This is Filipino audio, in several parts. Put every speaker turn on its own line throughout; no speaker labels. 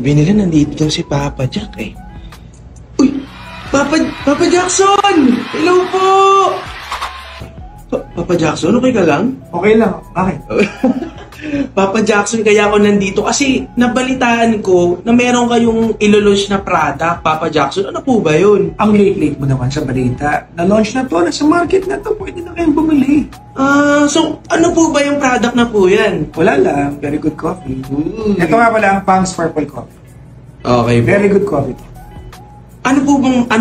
sabi nila nandito daw si Papa Jack eh. Uy! Papa Jackson! Hello po! Papa Jackson, okay ka lang?
Okay lang. Bakit?
Papa Jackson, kaya ako nandito kasi nabalitaan ko na meron kayong ilo-launch na product, Papa Jackson. Ano po ba yun?
Ang late-late mo naman sa balita. Na-launch na to, nasa market na to, pwede na kayong bumili.
So ano po ba yung product na po yan?
Wala lang, very good coffee. Ito nga pala ang Pang's Purple Coffee.
Okay po.
Very good coffee.
Ano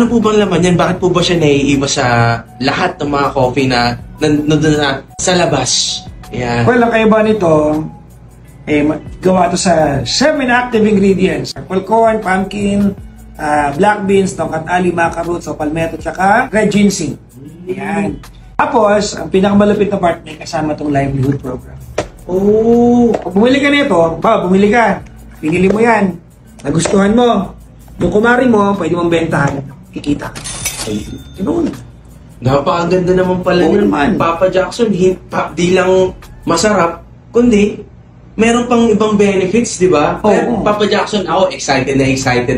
po bang laman yan? Bakit po ba siya naiiba sa lahat ng mga coffee na nandun na sa labas? Yan.
Well, ang kaiba nito, gawa to sa 7 active ingredients. Purple corn, pumpkin, black beans, tongkat ali, maca roots, palmetto, tsaka red ginseng. Yan. Tapos, ang pinakamalapit na part may kasama itong livelihood program.
Oh!
Pag bumili ka nito, bumili ka, pinili mo yan, nagustuhan mo, yung kumari mo, pwede mong bentahan, kikita ka. Ganoon.
Napakaganda naman pala yun, Papa Jackson. Di lang masarap, kundi meron pang ibang benefits, di ba? Papa Jackson, ako excited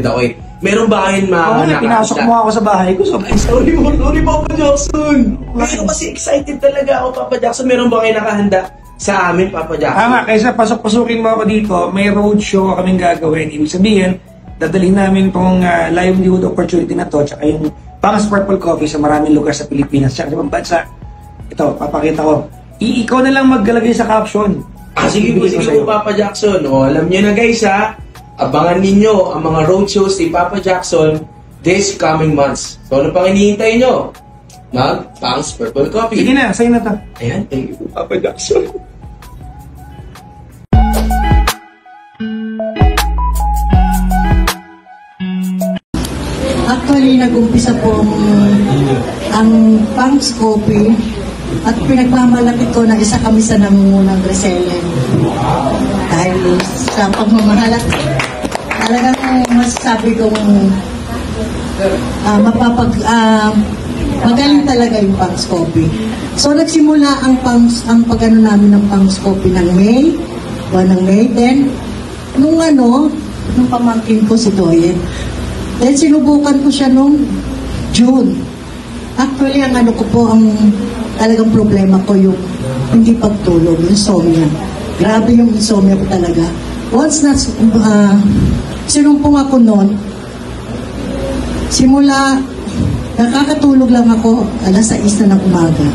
ako eh. Meron ba kayong mga
pinasok mo ako sa bahay ko.
Sorry, Papa Jackson. Pero kasi excited talaga ako, Papa Jackson. Meron ba kayong nakahanda sa amin, Papa Jackson?
Tama, kaysa pasok-pasukin mo ako dito, may roadshow kaming gagawin. Ibig sabihin, dadalhin namin tong livelihood opportunity na to, tsaka yung Pang's Purple Coffee sa maraming lugar sa Pilipinas, tsaka sa ibang bansa. Ito, papakita ko. Ikaw na lang maglalagay sa caption.
Sige po, Papa Jackson. Alam niyo na guys abangan ninyo ang mga roadshows ni Papa Jackson this coming months. So ano pang hinihintay nyo? Pang's Purple Coffee.
Sige na, sa'yo na to.
Ayan, thank you Papa Jackson.
Actually, nag-umpisa po ang Pang's Coffee at pinagmamalaki ko na isa kami sa nangungunang reseller. Dahil sa pagmamahalat, talagang masasabi kong magaling talaga yung Pang's Coffee. So, nagsimula ang pag-ano namin ng Pang's Coffee ng May, buwan ng May. Then, nung pamangkin ko si Doyen, then sinubukan ko siya nung June. Actually, ang talagang problema ko yung hindi pagtulog, insomnia. Grabe yung insomnia ko talaga. Once na sinumpong ako noon, simula nakakatulog lang ako alas 6 na ng umaga.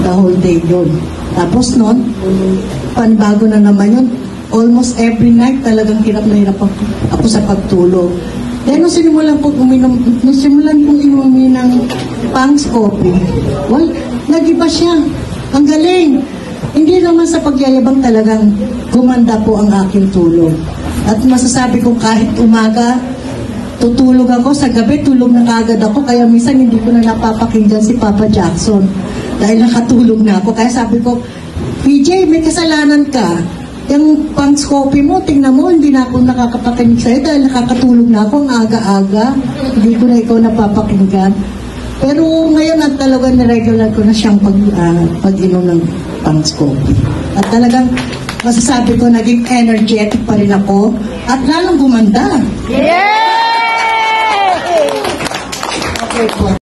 The whole day yun. Tapos noon, panibago na naman yun. Almost every night talagang hirap na hirap ako sa pagtulog. Then, nung simulan kong inumin ng Pang's Coffee, well, nag-iba siya. Ang galing. Hindi naman sa pagyayabang talagang gumanda po ang aking tulog. At masasabi kong kahit umaga, tutulog ako, sa gabi tulog na kagad ako, kaya minsan hindi ko na napapakinggan si Papa Jackson dahil nakatulog na ako. Kaya sabi ko, PJ, may kasalanan ka. Yung Pang's Coffee mo, tingnan mo, hindi na ako nakakapakinig sa'yo dahil nakakatulog na ako ang aga-aga. Hindi ko na ikaw napapakinggan. Pero ngayon at talagang na-regular ko na siyang pag-inom ng Pang's Coffee. At talagang masasabi ko, naging energetic pa rin ako at lalong gumanda.
Yeah!
Okay po.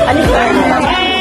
Alis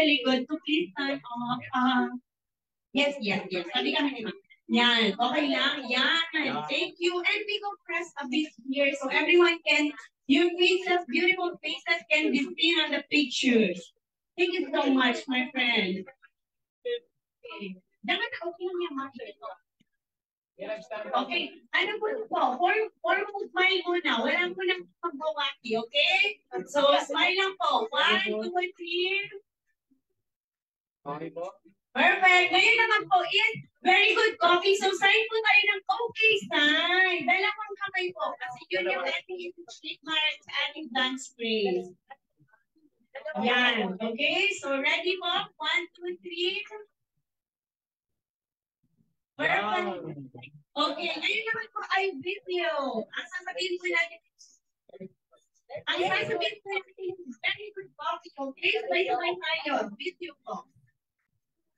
really good to please turn off. Yes, yes, yes. Sabi kami ni Ma'am. Yan, okay lang. Yan. Thank you. And we go press a bit here so everyone can, your faces, beautiful faces can be seen on the pictures. Thank you so much, my friend. Okay. Dapat okay lang yung Ma'am. Okay. Ano po? For smile muna. Walang munang magbawaki, okay? So, smile lang po. 1, 2, 3.
Okay po.
Perfect. Ngayon naman po is very good coffee. So, sign po tayo ng okay sign. Dalawang kamay po. Kasi yun yung ating trademark sa ating dance phrase. Yan. Okay? So, ready po? 1, 2, 3. Perfect. Okay. Ngayon naman po ay video. Ang sasabihin po natin very good coffee. Okay? Sabay-sabay tayo. Video po.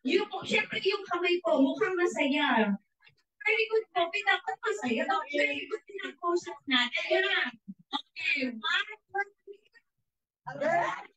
Yung po, syempre yung kamay po, mukhang masaya. Very good coffee, dapat masaya. Dapat very good din ang process natin. Yun na. Okay, 1, 2, 3.